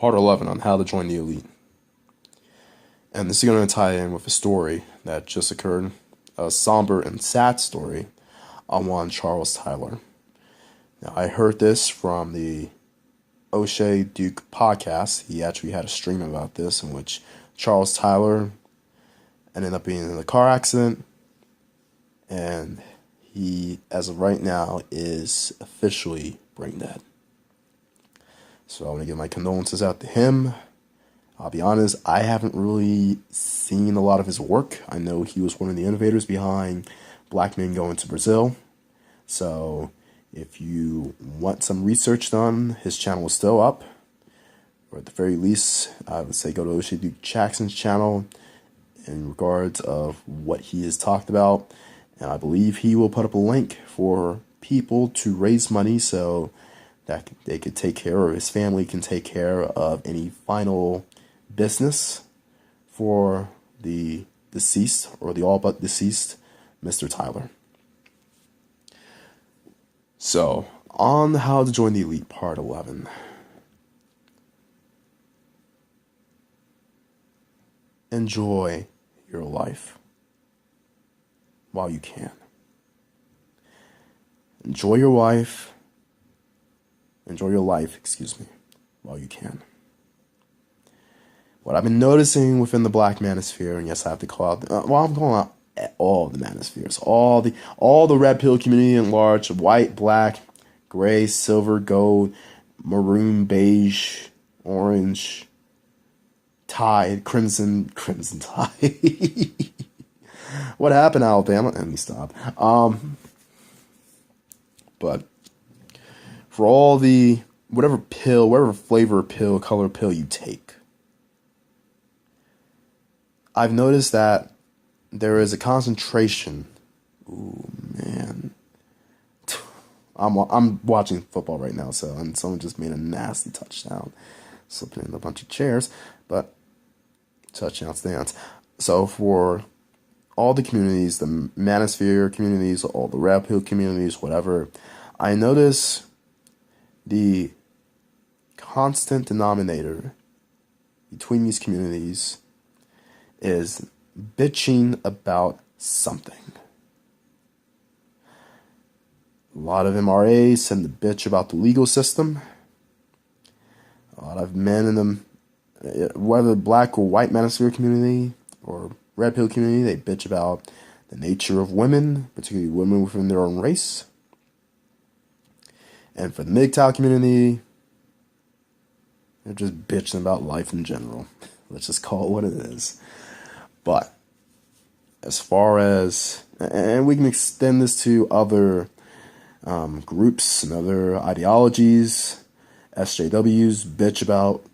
part 11 on how to join the elite. And this is going to tie in with a story that just occurred, a somber and sad story on one Charles Tyler. Now, I heard this from the O'Shea Duke podcast. He actually had a stream about this in which Charles Tyler ended up being in a car accident, and he, as of right now, is officially brain dead. So I want to give my condolences out to him. I'll be honest, I haven't really seen a lot of his work. I know he was one of the innovators behind Black Men Going to Brazil. So if you want some research done, his channel is still up. Or at the very least, I would say go to O'Shea Duke Jackson's channel in regards of what he has talked about. And I believe he will put up a link for people to raise money so that they could take care, or his family can take care of any final business for the deceased, or the all but deceased Mr. Tyler. So, on how to join the elite, part 11. Enjoy your life while you can. Enjoy your life, while you can. What I've been noticing within the Black manosphere, and yes, I have to call out, I'm calling out all the manospheres, all the red pill community at large, white, black, gray, silver, gold, maroon, beige, orange, tide, crimson tide. What happened, Alabama? Let me stop. But for all the whatever flavor pill, color pill you take, I've noticed that there is a concentration. Ooh, man. I'm watching football right now, and someone just made a nasty touchdown, slipping in a bunch of chairs, but touchdown stance. So for all the communities, the manosphere communities, all the red pill communities, whatever, I notice the constant denominator between these communities is bitching about something. A lot of MRAs tend to bitch about the legal system. A lot of men in the, whether black or white manosphere community or red pill community, they bitch about the nature of women, particularly women within their own race. And for the MGTOW community, they're just bitching about life in general. Let's just call it what it is. But as far as, and we can extend this to other groups and other ideologies, SJWs bitch about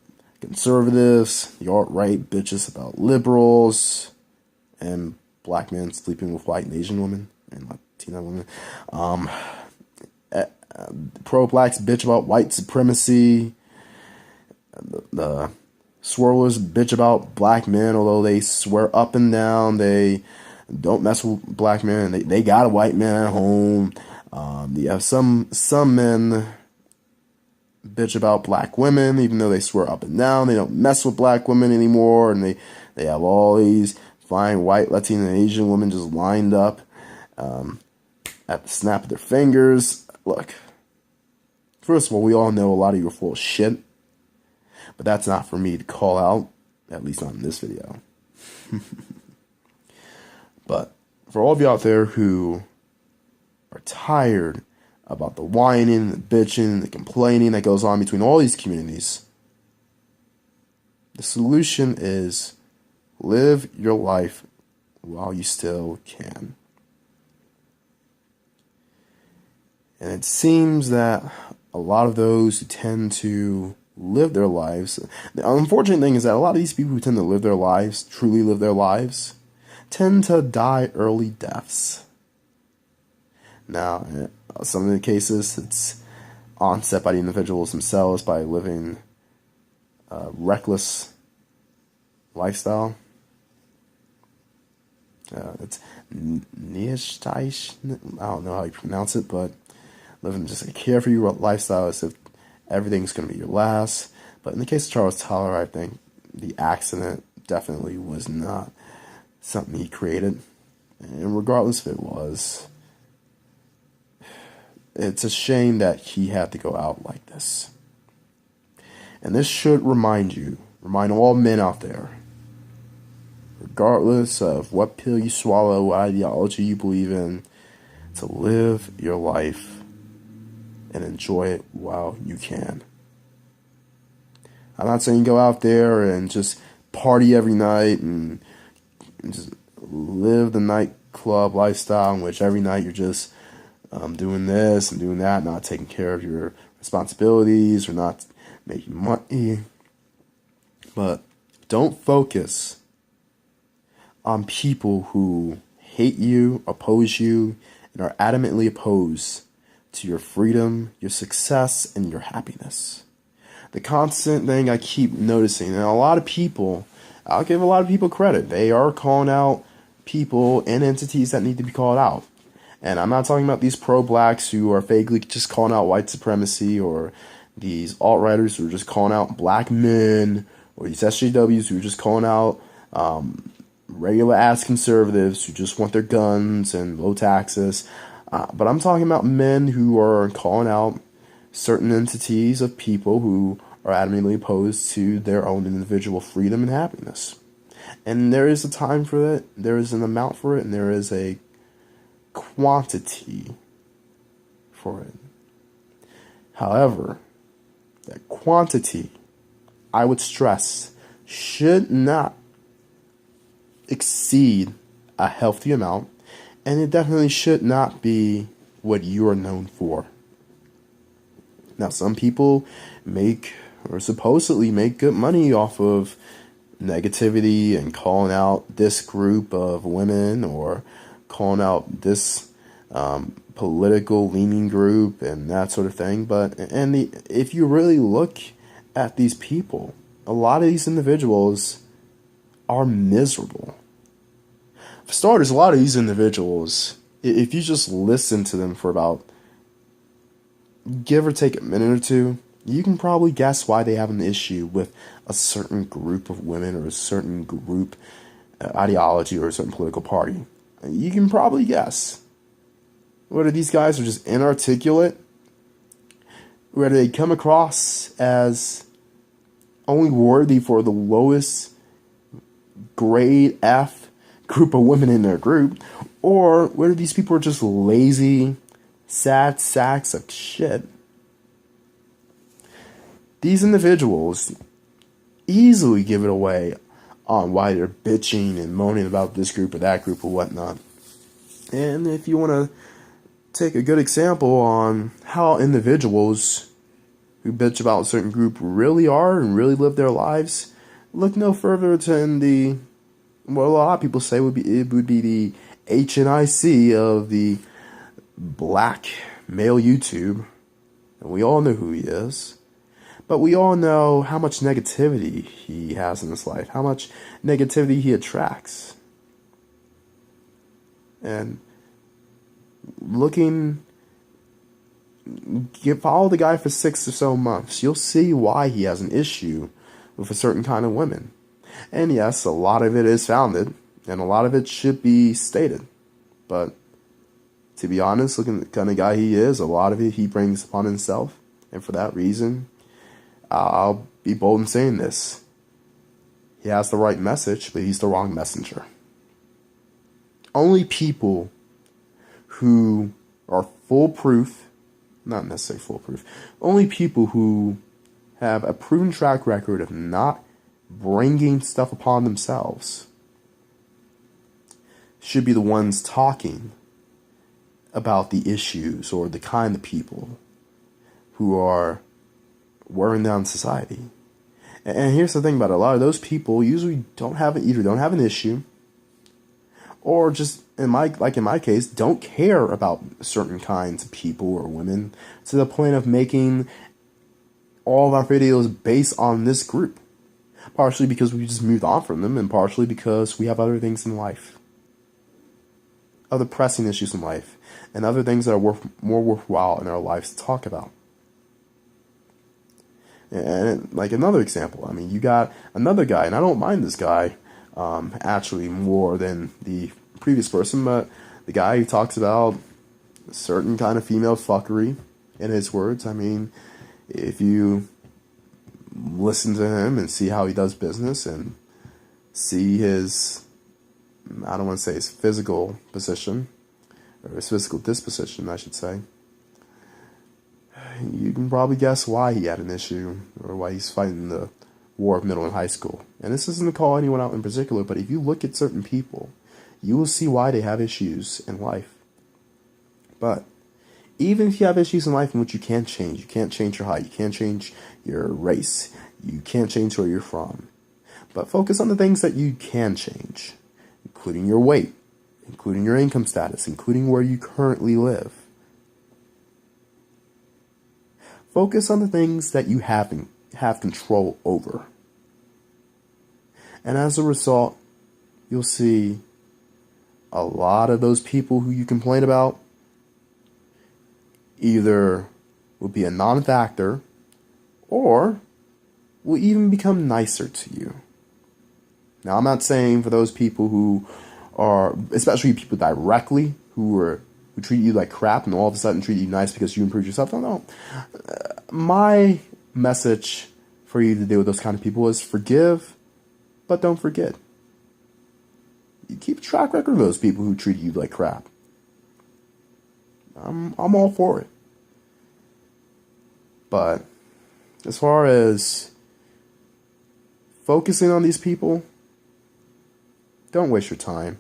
conservatives, the alt-right bitches about liberals, and black men sleeping with white and Asian women and Latina women. Pro-blacks bitch about white supremacy. The swirlers bitch about black men, although they swear up and down they don't mess with black men. They got a white man at home. Some men bitch about black women, even though they swear up and down they don't mess with black women anymore, and they have all these fine white, Latina, and Asian women just lined up at the snap of their fingers. Look, first of all, we all know a lot of you are full of shit, but that's not for me to call out, at least not in this video. But for all of you out there who are tired about the whining, the bitching, the complaining that goes on between all these communities, the solution is live your life while you still can. And it seems that a lot of those who tend to live their lives, the unfortunate thing is that a lot of these people who tend to live their lives, truly live their lives, tend to die early deaths. Now, in some of the cases, it's onset by the individuals themselves by living a reckless lifestyle. It's Nietzsche, I don't know how you pronounce it, but living just a carefree lifestyle as if everything's going to be your last. But in the case of Charles Tyler, I think the accident definitely was not something he created. And regardless if it was, it's a shame that he had to go out like this. And this should remind all men out there, regardless of what pill you swallow, what ideology you believe in, to live your life and enjoy it while you can. I'm not saying go out there and just party every night and just live the nightclub lifestyle in which every night you're just doing this and doing that, not taking care of your responsibilities or not making money. But don't focus on people who hate you, oppose you, and are adamantly opposed to your freedom, your success, and your happiness. The constant thing I keep noticing, and a lot of people, I'll give a lot of people credit, they are calling out people and entities that need to be called out. And I'm not talking about these pro-blacks who are vaguely just calling out white supremacy, or these alt-righters who are just calling out black men, or these SJWs who are just calling out regular-ass conservatives who just want their guns and low taxes. But I'm talking about men who are calling out certain entities of people who are adamantly opposed to their own individual freedom and happiness. And there is a time for it, there is an amount for it, and there is a quantity for it. However, that quantity, I would stress, should not exceed a healthy amount, and it definitely should not be what you are known for. Now, some people make, or supposedly make, good money off of negativity and calling out this group of women, or calling out this political leaning group and that sort of thing. But if you really look at these people, a lot of these individuals are miserable. For starters, a lot of these individuals, if you just listen to them for about, give or take a minute or two, you can probably guess why they have an issue with a certain group of women, or a certain group ideology, or a certain political party. You can probably guess. Whether these guys are just inarticulate, whether they come across as only worthy for the lowest grade F group of women in their group, or whether these people are just lazy, sad sacks of shit. These individuals easily give it away on why they're bitching and moaning about this group or that group or whatnot. And if you want to take a good example on how individuals who bitch about a certain group really are and really live their lives, look no further than what a lot of people say would be the HNIC of the black male YouTube. And we all know who he is. But we all know how much negativity he has in his life, how much negativity he attracts. And follow the guy for 6 or so months, you'll see why he has an issue with a certain kind of women. And yes, a lot of it is founded, and a lot of it should be stated. But to be honest, looking at the kind of guy he is, a lot of it he brings upon himself. And for that reason, I'll be bold in saying this. He has the right message, but he's the wrong messenger. Only people who are foolproof, not necessarily foolproof, only people who have a proven track record of not bringing stuff upon themselves should be the ones talking about the issues, or the kind of people who are wearing down society. And here's the thing about it. A lot of those people usually don't have an issue, or just in my case, don't care about certain kinds of people or women to the point of making all of our videos based on this group. Partially because we just moved on from them, and partially because we have other things in life, other pressing issues in life, and other things that are more worthwhile in our lives to talk about. And like another example, I mean, you got another guy, and I don't mind this guy actually more than the previous person, but the guy who talks about a certain kind of female fuckery, in his words. I mean, if you listen to him and see how he does business and see his, I don't want to say his physical position, or his physical disposition, I should say, you can probably guess why he had an issue, or why he's fighting the war of middle and high school. And this isn't to call anyone out in particular, but if you look at certain people, you will see why they have issues in life. But even if you have issues in life in which you can't change your height, you can't change your race, you can't change where you're from, but focus on the things that you can change, including your weight, including your income status, including where you currently live. Focus on the things that you have control over. And as a result, you'll see a lot of those people who you complain about either will be a non-factor or will even become nicer to you. Now, I'm not saying for those people who are, especially people directly, who treat you like crap and all of a sudden treat you nice because you improved yourself. No. My message for you to deal with those kind of people is forgive, but don't forget. You keep a track record of those people who treat you like crap. I'm all for it. But as far as focusing on these people, don't waste your time.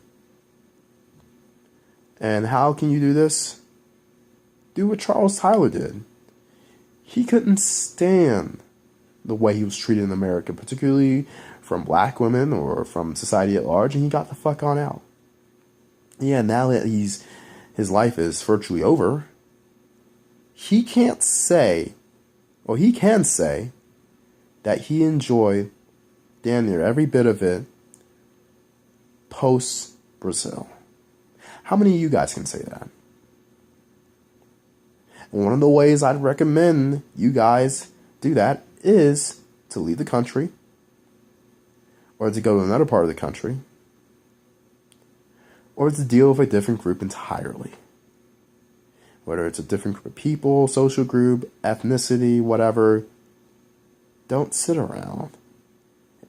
And how can you do this? Do what Charles Tyler did. He couldn't stand the way he was treated in America, particularly from black women or from society at large, and he got the fuck on out. Yeah, now that his life is virtually over, he can't say, well, he can say that he enjoyed damn near every bit of it post Brazil. How many of you guys can say that? And one of the ways I'd recommend you guys do that is to leave the country, or to go to another part of the country, or to deal with a different group entirely. Whether it's a different group of people, social group, ethnicity, whatever, don't sit around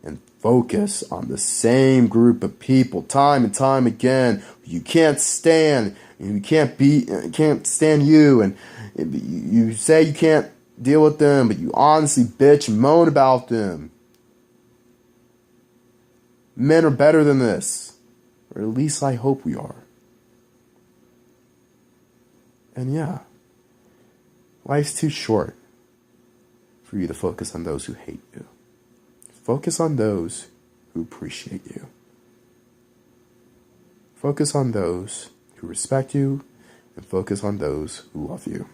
and focus on the same group of people time and time again. You can't stand, you can't stand you, and you say you can't deal with them, but you honestly bitch and moan about them. Men are better than this, or at least I hope we are. And yeah, life's too short for you to focus on those who hate you. Focus on those who appreciate you. Focus on those who respect you, and focus on those who love you.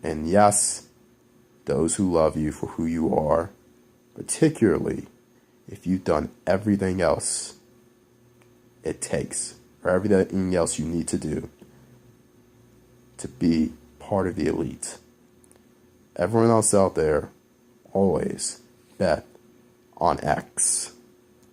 And yes, those who love you for who you are, particularly if you've done everything else it takes, or everything else you need to do to be part of the elite. Everyone else out there, always bet on X.